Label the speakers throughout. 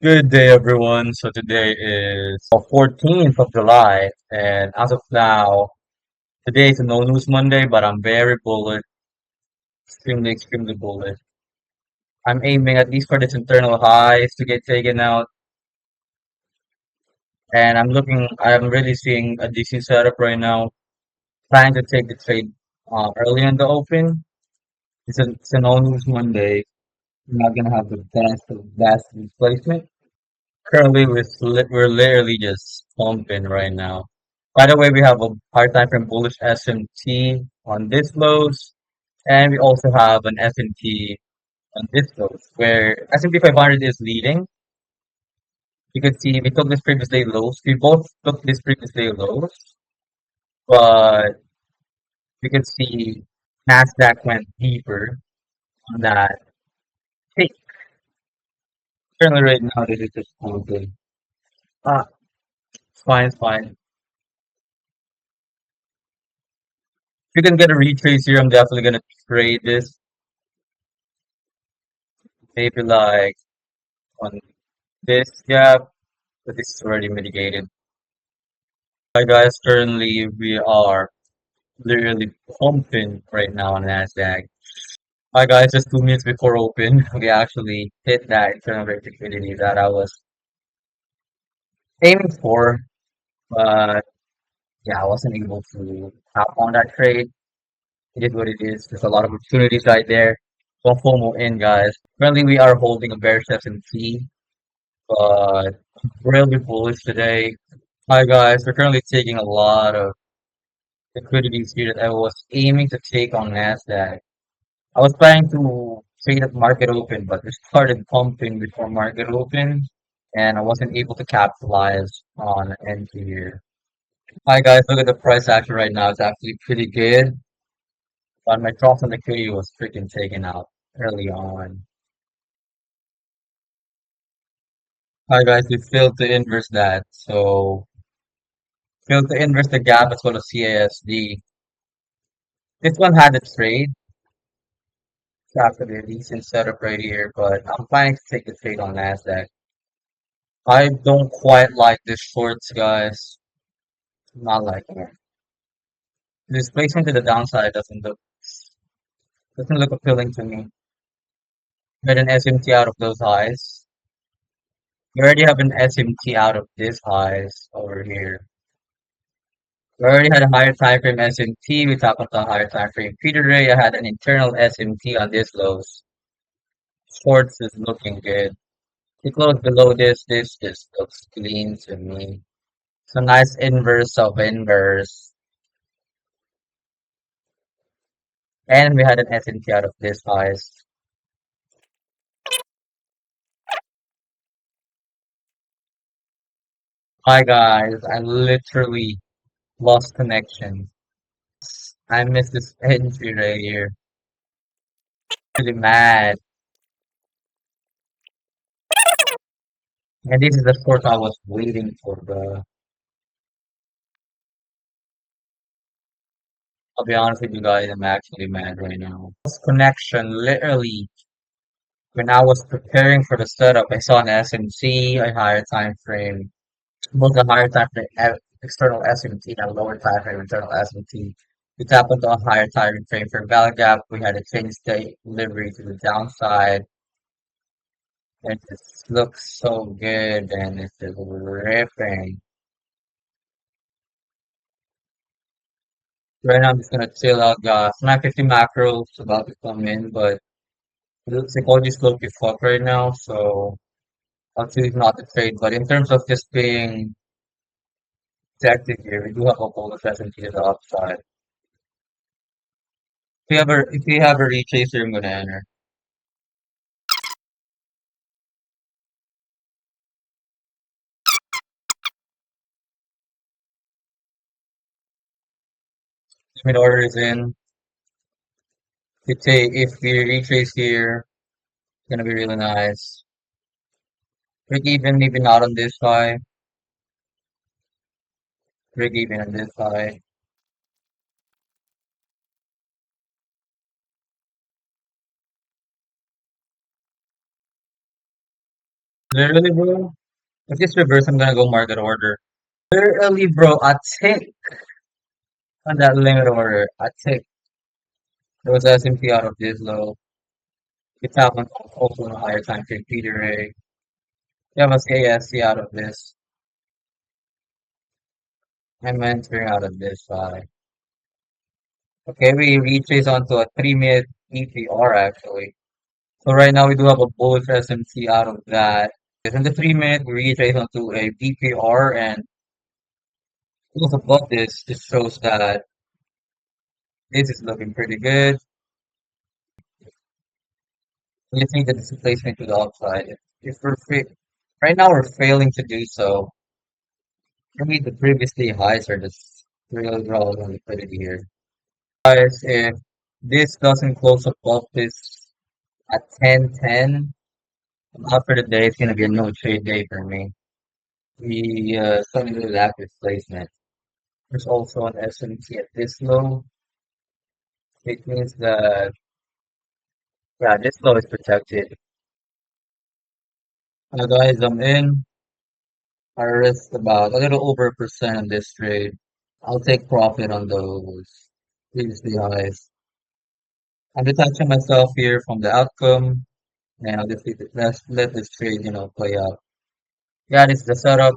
Speaker 1: Good day, everyone. So today is the 14th of July, and as of now, today is a no news Monday, but I'm very bullish, extremely bullish. I'm aiming at least for this internal highs to get taken out, and I'm really seeing a decent setup right now. Trying to take the trade early in the open. It's a no news Monday. I'm not gonna have the best displacement. Currently, we're literally just pumping right now. By the way, we have a hard time from bullish S&P on this lows, and we also have an S&P on this lows, where S&P 500 is leading. You can see we took this previous day lows. We both took this previous day lows, but you can see Nasdaq went deeper on that. Hey, currently right now this is just pumping. Ah, it's fine, it's fine. If you can get a retrace here, I'm definitely gonna trade this. Maybe like on this gap, but this is already mitigated. Hi guys, currently we are literally pumping right now on Nasdaq. Hi guys, just 2 minutes before open, we actually hit that internal rate liquidity that I was aiming for, but yeah, I wasn't able to tap on that trade. It is what it is. There's a lot of opportunities right there. Don't FOMO in, guys. Currently, we are holding a bearish S&P, but really bullish today. Hi guys, we're currently taking a lot of liquidities here that I was aiming to take on Nasdaq. I was planning to trade at market open, but we started pumping before market open, and I wasn't able to capitalize on entry here. Hi guys, look at the price action right now. It's actually pretty good, but my drops on liquidity was freaking taken out early on. Hi guys, we failed to inverse that, so failed to inverse the gap as well as CASD. This one had a trade. It's actually a decent setup right here, but I'm planning to take the trade on Nasdaq. I don't quite like this shorts, guys. Not liking it. This placement to the downside doesn't look appealing to me. Get an SMT out of those highs. We already have an SMT out of this highs over here. We already had a higher time frame SMT. We top of the higher time frame feeder ray. I had an internal SMT on this lows. Shorts is looking good. It closed below this just looks clean to me. So nice inverse of inverse. And we had an S&P out of this highs. Hi guys, I literally lost connection. I missed this entry right here. Really mad. And this is the short I was waiting for, the. I'll be honest with you guys, I'm actually mad right now. Lost connection, literally. When I was preparing for the setup, I saw an SMC, a higher time frame, both a higher time frame external SMT and a lower time frame internal SMT. We tap into a higher time frame for value gap. We had a change state delivery to the downside. It just looks so good and it's just ripping. Right now I'm just gonna chill out, guys. 950 macros about to come in, but it looks like all these low be fuck right now, so I'll choose not to trade. But in terms of just being protected here, we do have a bullish S&P to the upside. If you have a retracer, I'm gonna enter. Mid order is in. If we retrace here, it's gonna be really nice. Break even, maybe not on this high. Break even on this high. Literally, bro. If this reverse, I'm gonna go market order. Literally, bro, a tick on that limit order. A tick. There was S&P out of this low. It's happened also on a higher time frame feeder ray. You have a KSC out of this. I'm entering out of this side. Okay, we retrace onto a 3-minute EPR actually. So right now we do have a bullish SMT out of that. In the 3-minute, we retrace onto a BPR and close above this. This shows that this is looking pretty good. We just need the displacement to the upside. If we're right now we're failing to do so. Maybe the previously highs are just really relevant liquidity here. Guys, if this doesn't close above this at 10:10, after the day, it's gonna be a no trade day for me. We suddenly lack displacement. There's also an S&P at this low. It means that yeah, this low is protected. Guys, I'm in. I risked about a little over a percent on this trade. I'll take profit on those previously highs. I'm detaching myself here from the outcome, and I'll just let this trade, play out. Yeah, this is the setup,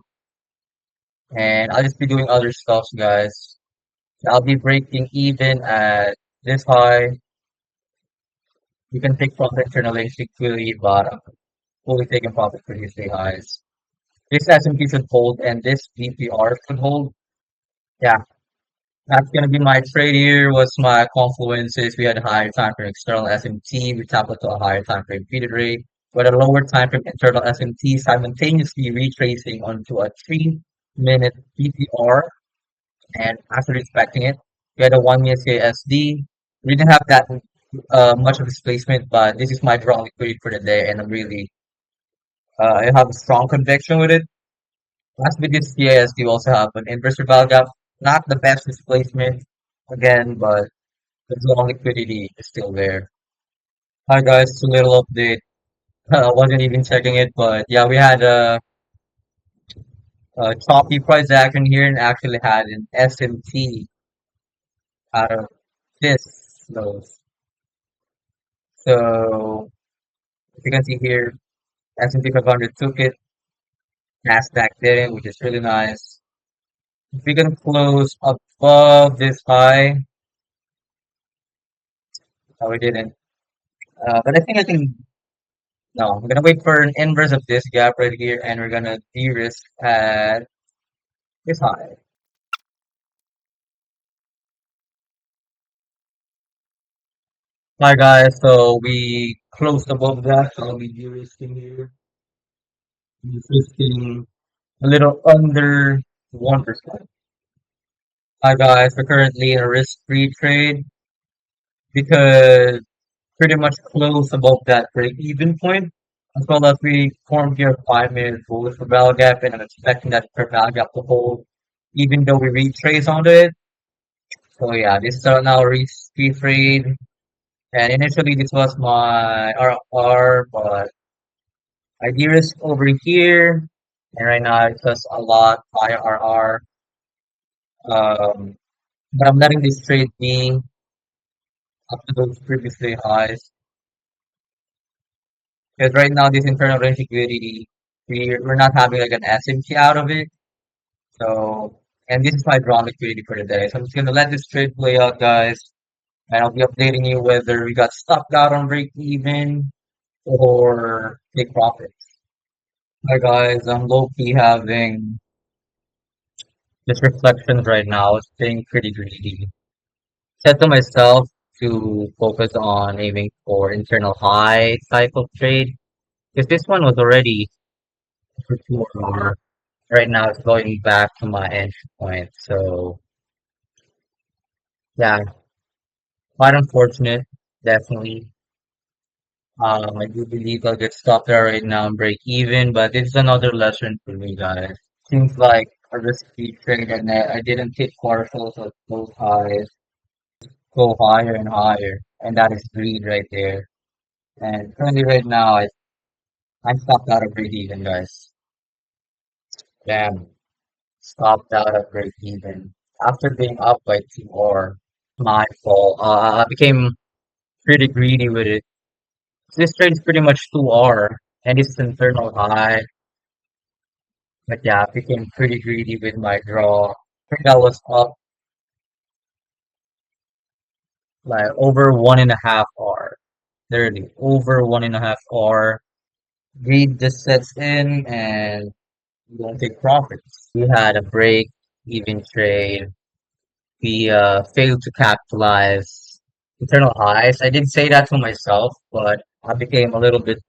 Speaker 1: and I'll just be doing other stuff, guys. I'll be breaking even at this high. You can take profit internally quickly, but I'm fully taking profit for these three highs. This S&P should hold, and this VPR should hold. Yeah, that's gonna be my trade here. What's my confluences? We had a higher time frame external S&T. We tapped into a higher time frame feeder rate. With a lower time frame internal S&T simultaneously retracing onto a 3-minute VPR. And after inspecting it, we had a 1 minute CASD. We didn't have that much of displacement, but this is my draw liquidity for the day, and I have a strong conviction with it. Last with this CASD, we also have an inverse value gap, not the best displacement again, but the draw liquidity is still there. Hi guys, it's a little update. I wasn't even checking it, but yeah, we had a choppy price action here and actually had an SMT out of this lows. So if you can see here, S&P 500 took it, Nasdaq didn't, which is really nice. If we can close above this high, no, we didn't. But I think no, I'm gonna wait for an inverse of this gap right here, and we're gonna de-risk at this high. Hi guys, so we closed above that, so I'll be de-risking here. De-risking a little under 1%. Hi guys, we're currently in a risk-free trade because pretty much close above that break-even point, as well as we formed here a 5-minute bullish for value gap, and I'm expecting that for value gap to hold, even though we retrace onto it. So yeah, this is now a risk-free trade, and initially this was my RR, but I de-risk over here, and right now it's just a lot higher RR. Um, but I'm letting this trade be up to those previously highs. Because right now, this internal range liquidity, we're not having like an SMT out of it. So, and this is my drawn liquidity for the day. So I'm just gonna let this trade play out, guys. And I'll be updating you whether we got stopped out on break even or take profits. Hi guys, I'm low key having this reflections right now, staying pretty greedy. Said to myself to focus on aiming for internal high type of trade. Because this one was already for 2 hour. Right now it's going back to my entry point. So yeah, quite unfortunate, definitely. I do believe I'll get stopped there right now and break even, but it's another lesson for me, guys. Seems like a risky trade, and I didn't hit partials at those highs, go higher and higher, and that is greed right there. And currently, right now, I'm stopped out of break even, guys. Damn, stopped out of break even. After being up by 2 or my fault. I became pretty greedy with it. This trade is pretty much 2R and it's internal high. But yeah, I became pretty greedy with my draw. I think I was up like over 1.5 R. Literally over 1.5 R. Greed just sets in and you don't take profits. We had a break even trade. We failed to capitalize internal highs. I did say that to myself, but I became a little bit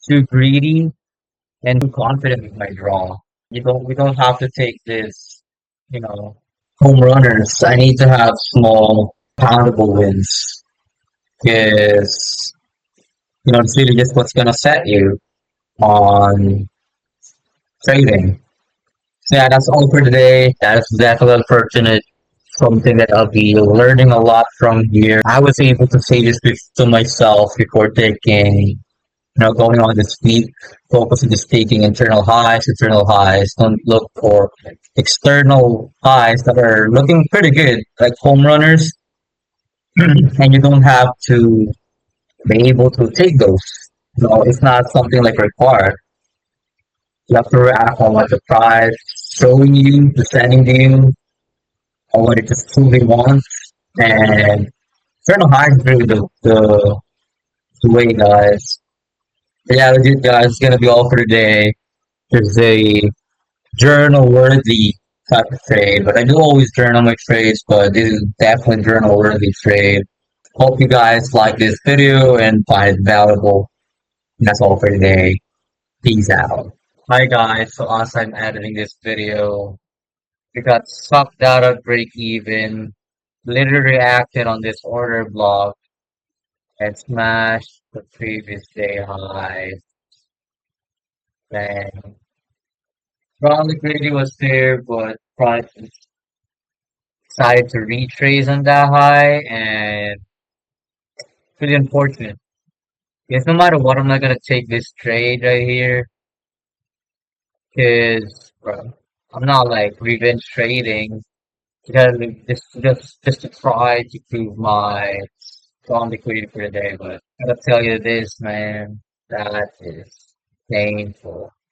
Speaker 1: too greedy and too confident with my draw. We don't have to take this, you know, home runners. I need to have small poundable wins because it's really just what's gonna set you on trading. So yeah, that's all for today. That is definitely unfortunate. Something that I'll be learning a lot from here. I was able to say this to myself before taking, going on this week. Focus on just taking internal highs, internal highs. Don't look for external highs that are looking pretty good, like home runners, and you don't have to be able to take those. No, it's not something like required. You have to react on what the price showing you, presenting to you, or what it just truly wants. And external highs is really the way, guys. But yeah, legit, guys, it's gonna be all for today. There's a journal worthy type of trade, but I do always journal my trades, but this is definitely journal worthy trade. Hope you guys like this video and find it valuable. And that's all for today. Peace out. Hi guys, so as I'm editing this video, we got sucked out of break even, literally reacted on this order block and smashed the previous day high. Bang. Strong liquidity was there, but price decided to retrace on that high and pretty unfortunate. Because no matter what, I'm not gonna take this trade right here because I'm not like revenge trading. Gotta just to try to prove my strong liquidity for the day, but I gotta tell you this, man, that is painful.